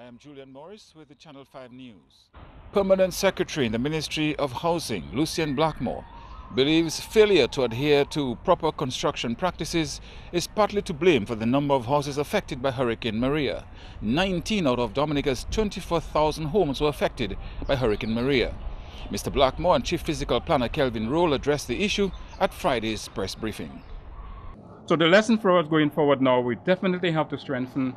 am Julian Morris with the Channel 5 News. Permanent Secretary in the Ministry of Housing, Lucien Blackmore, believes failure to adhere to proper construction practices is partly to blame for the number of houses affected by Hurricane Maria. 19 out of Dominica's 24,000 homes were affected by Hurricane Maria. Mr. Blackmore and Chief Physical Planner Kelvin Roll addressed the issue at Friday's press briefing. So the lesson for us going forward now, we definitely have to strengthen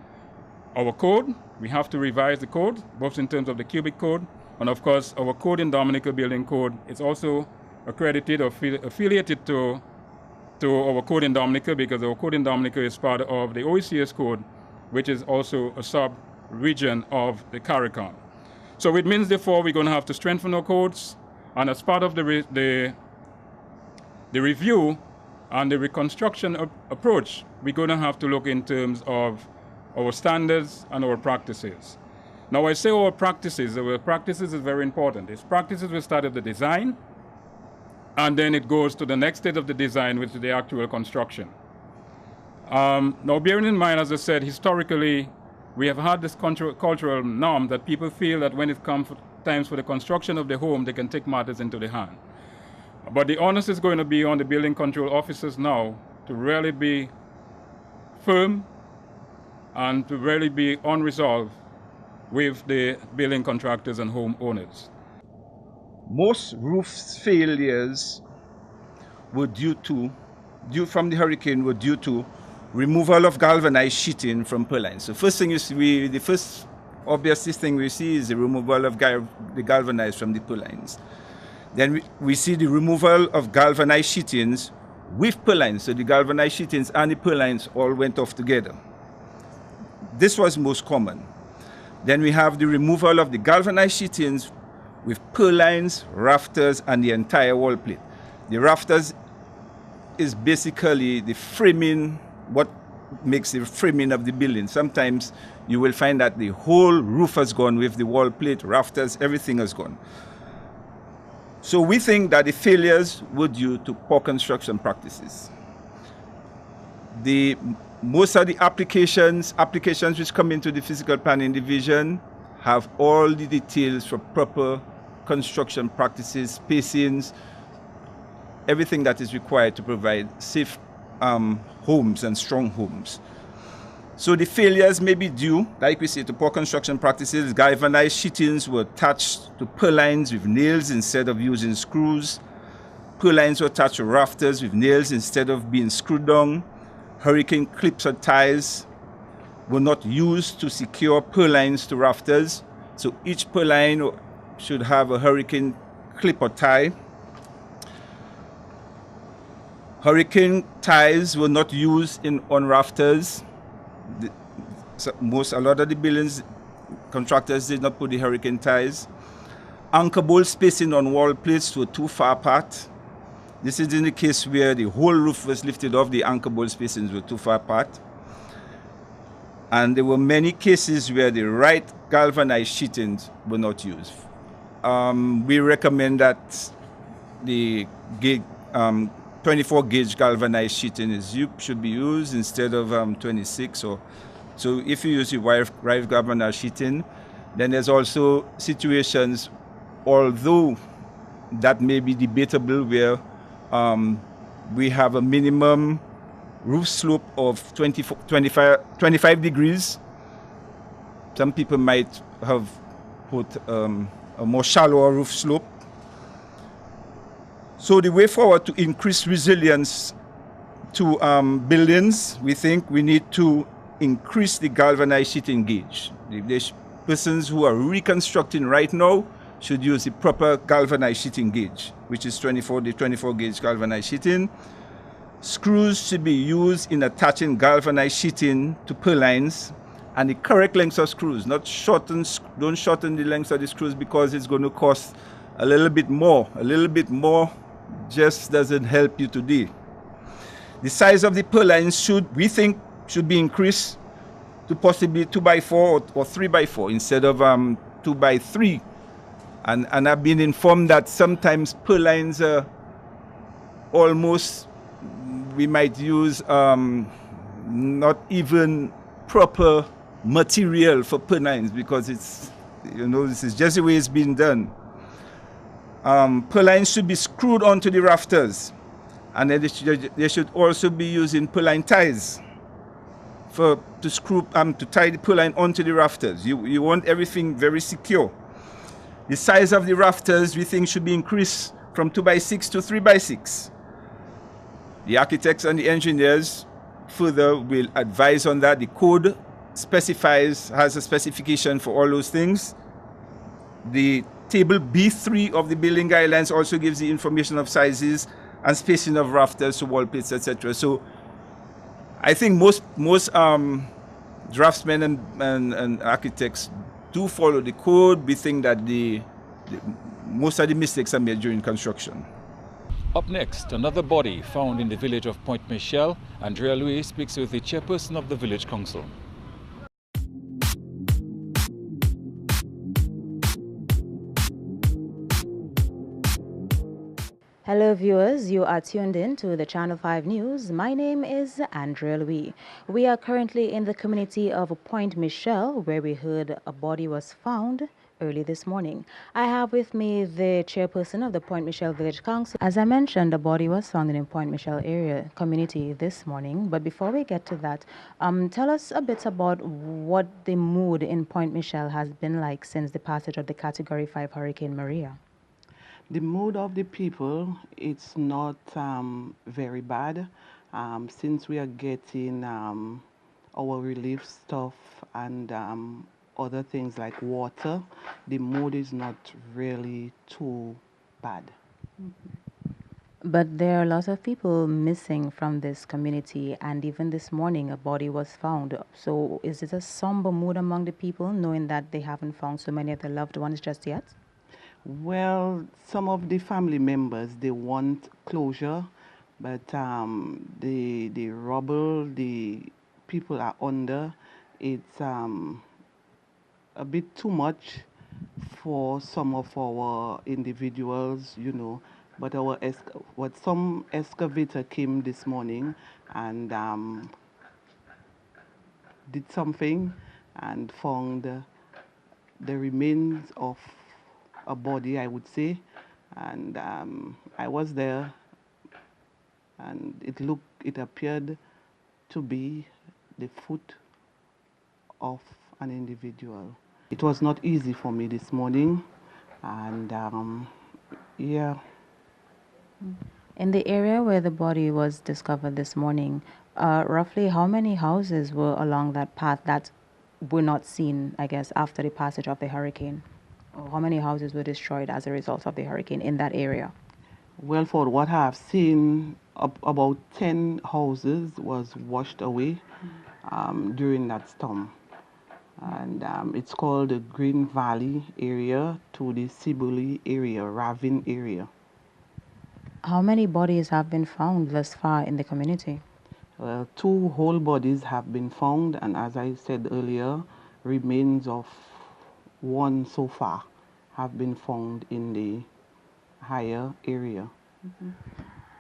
our code. We have to revise the code, both in terms of the cubic code, and of course our code in Dominica building code is also accredited or affiliated to our code in Dominica, because our code in Dominica is part of the OECS code, which is also a sub-region of the CARICOM. So it means therefore we're going to have to strengthen our codes, and as part of the review and the reconstruction approach, we're going to have to look in terms of our standards and our practices. Now I say our practices is very important. It's practices will start at the design, and then it goes to the next stage of the design, which is the actual construction. Now bearing in mind, as I said, historically, we have had this cultural norm that people feel that when it comes times for the construction of the home, they can take matters into their hand. But the onus is going to be on the building control officers now to really be firm and to really be unresolved with the building contractors and homeowners. Most roof failures were due from the hurricane were due to removal of galvanized sheeting from purlines. So first thing the first obvious thing we see is the removal of the galvanized from the purlines. Then we see the removal of galvanized sheetings with purlines. So the galvanized sheetings and the purlines all went off together. This was most common. Then we have the removal of the galvanized sheetings with purlines, rafters, and the entire wall plate. The rafters is basically the framing, what makes the framing of the building. Sometimes you will find that the whole roof has gone with the wall plate, rafters, everything has gone. So we think that the failures were due to poor construction practices. Most of the applications which come into the physical planning division have all the details for proper construction practices, spacings, everything that is required to provide safe homes and strong homes. So the failures may be due, like we say, to poor construction practices. Galvanized sheetings were attached to purlines with nails instead of using screws. Purlines were attached to rafters with nails instead of being screwed down. Hurricane clips or ties were not used to secure purlines to rafters. So each purline should have a hurricane clip or tie. Hurricane ties were not used on rafters. A lot of the buildings contractors did not put the hurricane ties. Anchor bolt spacing on wall plates were too far apart. This is in the case where the whole roof was lifted off, the anchor bolt spacings were too far apart. And there were many cases where the right galvanized sheetings were not used. We recommend that the 24 gauge galvanized sheeting should be used instead of 26. So if you use the right galvanized sheeting, then there's also situations, although that may be debatable, where we have a minimum roof slope of 25 degrees. Some people might have put a more shallower roof slope. So the way forward to increase resilience to buildings, we think we need to increase the galvanized sheeting gauge. The persons who are reconstructing right now should use the proper galvanized sheeting gauge, which is the 24 gauge galvanized sheeting. Screws should be used in attaching galvanized sheeting to purlines, and the correct lengths of screws, don't shorten the lengths of the screws because it's going to cost a little bit more. A little bit more just doesn't help you today. The size of the purlines we think should be increased to possibly 2x4 or 3x4 instead of 2x3. And I've been informed that sometimes purlines are almost, we might use not even proper material for purlines because it's, this is just the way it's been done. Purlines should be screwed onto the rafters, and then they should also be using purline ties to tie the purline onto the rafters. You want everything very secure. The size of the rafters we think should be increased from 2x6 to 3x6. The architects and the engineers further will advise on that. The code has a specification for all those things. The table B3 of the building guidelines also gives the information of sizes and spacing of rafters to wall plates, etc. So I think most draftsmen and architects do follow the code. We think that most of the mistakes are made during construction. Up next, another body found in the village of Point Michel. Andrea Louis speaks with the chairperson of the village council. Hello viewers, you are tuned in to the Channel 5 News. My name is Andrea Louis. We are currently in the community of Point Michel, where we heard a body was found early this morning. I have with me the chairperson of the Point Michel Village Council. As I mentioned, a body was found in Point Michel area community this morning. But before we get to that, tell us a bit about what the mood in Point Michel has been like since the passage of the Category 5 Hurricane Maria. The mood of the people, it's not very bad. Since we are getting our relief stuff and other things like water, the mood is not really too bad. But there are lots of people missing from this community, and even this morning a body was found. So is it a somber mood among the people, knowing that they haven't found so many of their loved ones just yet? Well, some of the family members, they want closure, but the rubble the people are under, it's a bit too much for some of our individuals, but some excavator came this morning and did something and found the remains of a body, I would say, and I was there, and it appeared to be the foot of an individual. It was not easy for me this morning, and yeah. In the area where the body was discovered this morning, roughly how many houses were along that path that were not seen, I guess, after the passage of the hurricane? Or how many houses were destroyed as a result of the hurricane in that area? Well, for what I have seen, about 10 houses was washed away during that storm. And it's called the Green Valley area to the Sibuli area, Ravin area. How many bodies have been found thus far in the community? Well, 2 whole bodies have been found, and as I said earlier, remains of 1 so far have been found in the higher area. Mm-hmm.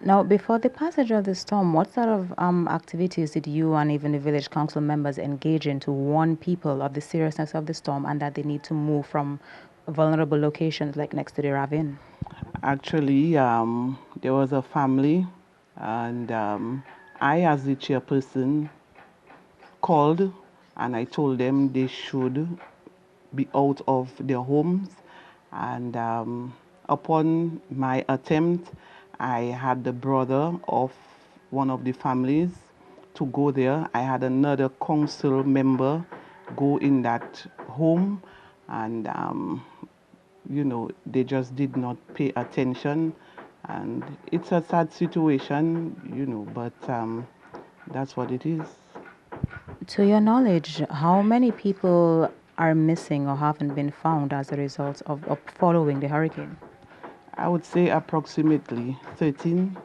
Now, before the passage of the storm, what sort of activities did you and even the village council members engage in to warn people of the seriousness of the storm and that they need to move from vulnerable locations like next to the ravine? Actually, there was a family, and I, as the chairperson, called and I told them they should be out of their homes. And upon my attempt, I had the brother of one of the families to go there. I had another council member go in that home, and they just did not pay attention. And it's a sad situation, but that's what it is. To your knowledge, how many people are missing or haven't been found as a result of following the hurricane? I would say approximately 13.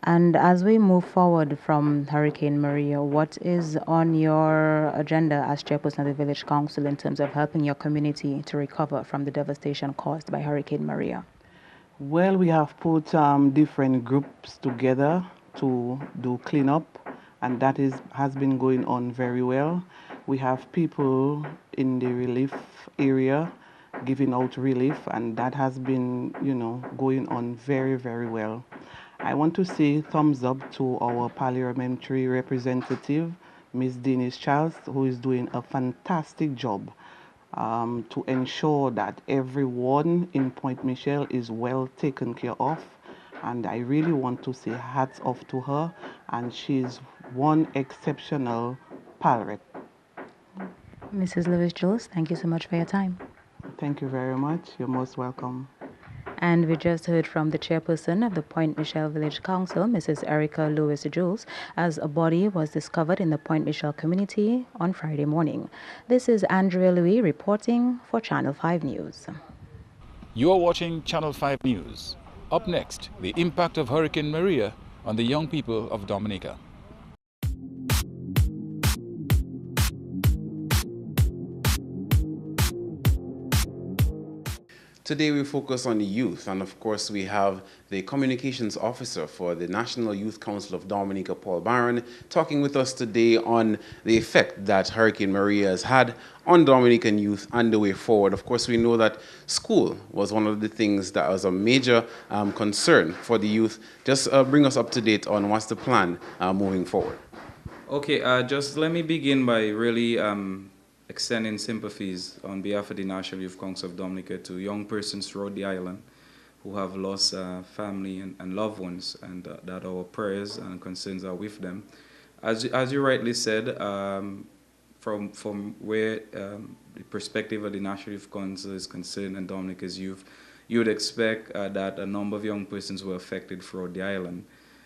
And as we move forward from Hurricane Maria, what is on your agenda as chairperson of the village council in terms of helping your community to recover from the devastation caused by Hurricane Maria? Well, we have put different groups together to do cleanup, and that has been going on very well. We have people in the relief area giving out relief, and that has been, going on very, very well. I want to say thumbs up to our parliamentary representative, Ms. Denise Charles, who is doing a fantastic job to ensure that everyone in Point Michelle is well taken care of. And I really want to say hats off to her, and she's one exceptional pal rep. Mrs. Lewis-Jules, thank you so much for your time. Thank you very much. You're most welcome. And we just heard from the chairperson of the Point Michelle Village Council, Mrs. Erica Lewis-Jules, as a body was discovered in the Point Michelle community on Friday morning. This is Andrea Louis reporting for Channel 5 News. You are watching Channel 5 News. Up next, the impact of Hurricane Maria on the young people of Dominica. Today we focus on the youth, and of course we have the communications officer for the National Youth Council of Dominica, Paul Barron, talking with us today on the effect that Hurricane Maria has had on Dominican youth and the way forward. Of course, we know that school was one of the things that was a major concern for the youth. Just bring us up to date on what's the plan moving forward. Okay, just let me begin by really extending sympathies on behalf of the National Youth Council of Dominica to young persons throughout the island who have lost family and loved ones, and that our prayers and concerns are with them. As you rightly said, from where the perspective of the National Youth Council is concerned and Dominica's youth, you would expect that a number of young persons were affected throughout the island.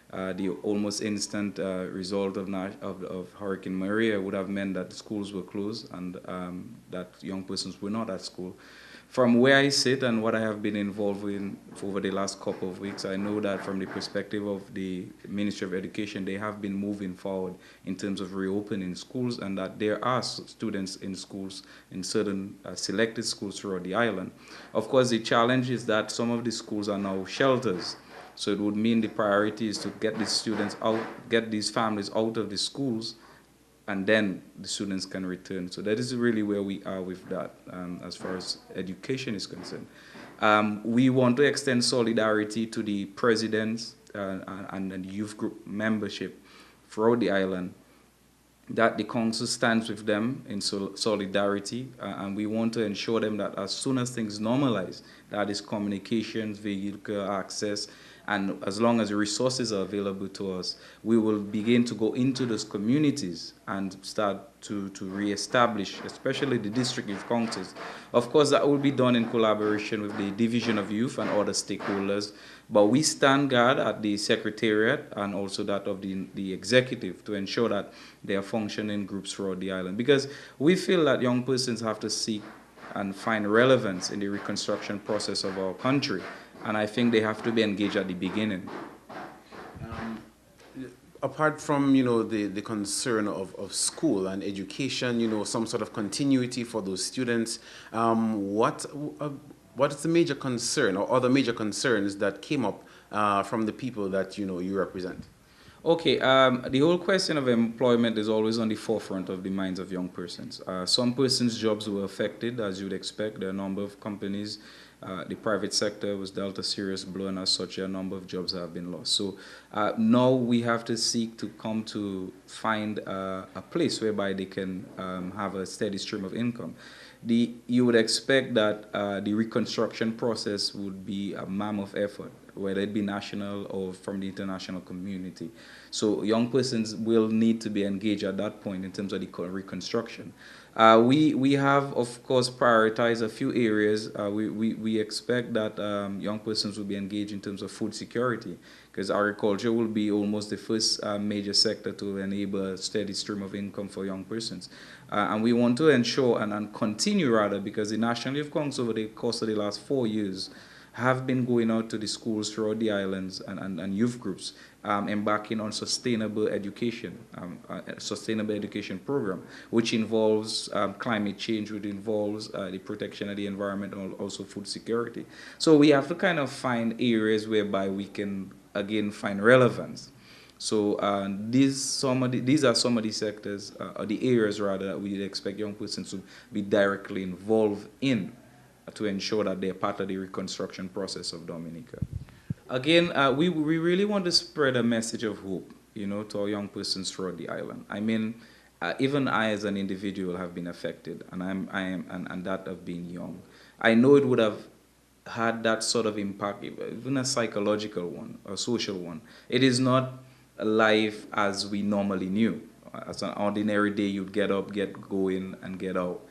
The almost instant result of Hurricane Maria would have meant that the schools were closed and that young persons were not at school. From where I sit and what I have been involved in over the last couple of weeks, I know that from the perspective of the Ministry of Education, they have been moving forward in terms of reopening schools, and that there are students in schools, in certain selected schools throughout the island. Of course, the challenge is that some of the schools are now shelters. So it would mean the priority is to get these students out, get these families out of the schools, and then the students can return. So that is really where we are with that as far as education is concerned. We want to extend solidarity to the presidents and the youth group membership throughout the island, that the council stands with them in solidarity, and we want to ensure them that as soon as things normalize, that is communications, vehicle access, and as long as the resources are available to us, we will begin to go into those communities and start to reestablish, especially the district youth councils. Of course, that will be done in collaboration with the Division of Youth and other stakeholders, but we stand guard at the Secretariat and also that of the executive to ensure that they are functioning groups throughout the island. Because we feel that young persons have to seek and find relevance in the reconstruction process of our country. And I think they have to be engaged at the beginning. Apart from, the concern of school and education, some sort of continuity for those students, what is the major concern or other major concerns that came up from the people that, you represent? Okay, the whole question of employment is always on the forefront of the minds of young persons. Some persons' jobs were affected, as you'd expect. There are a number of companies. The private sector was dealt a serious blow, and as such, a number of jobs have been lost. So now we have to seek to come to find a place whereby they can have a steady stream of income. You would expect that the reconstruction process would be a mammoth effort, whether it be national or from the international community. So young persons will need to be engaged at that point in terms of the reconstruction. We have, of course, prioritized a few areas. We expect that young persons will be engaged in terms of food security, because agriculture will be almost the first major sector to enable a steady stream of income for young persons. And we want to ensure and continue, rather, because the National Youth Council over the course of the last 4 years have been going out to the schools throughout the islands and youth groups, embarking on sustainable education, a sustainable education program, which involves climate change, which involves the protection of the environment, and also food security. So we have to kind of find areas whereby we can, again, find relevance. So these are some of the sectors, or the areas rather, that we expect young persons to be directly involved in to ensure that they're part of the reconstruction process of Dominica. Again, we really want to spread a message of hope, to our young persons throughout the island. I mean, even I as an individual have been affected, and and that of being young. I know it would have had that sort of impact, even a psychological one, a social one. It is not a life as we normally knew. As an ordinary day, you'd get up, get going, and get out.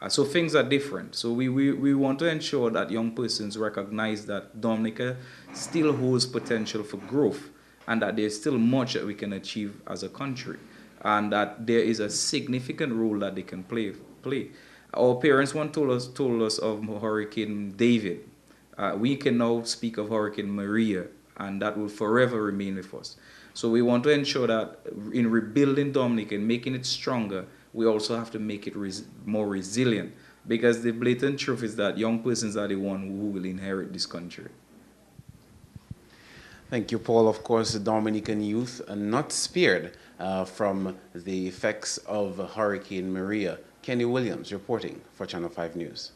So things are different. So we want to ensure that young persons recognize that Dominica still holds potential for growth, and that there's still much that we can achieve as a country, and that there is a significant role that they can play. Our parents once told us of Hurricane David. We can now speak of Hurricane Maria, and that will forever remain with us. So we want to ensure that in rebuilding Dominica and making it stronger, we also have to make it more resilient, because the blatant truth is that young persons are the one who will inherit this country. Thank you, Paul. Of course, the Dominican youth are not spared from the effects of Hurricane Maria. Kenny Williams reporting for Channel 5 News.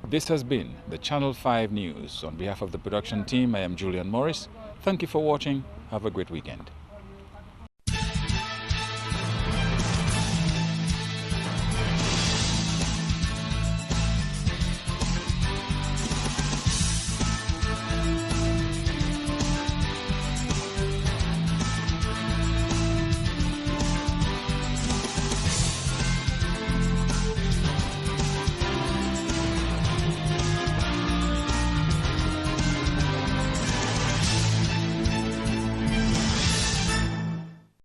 This has been the Channel 5 News. On behalf of the production team, I am Julian Morris. Thank you for watching. Have a great weekend.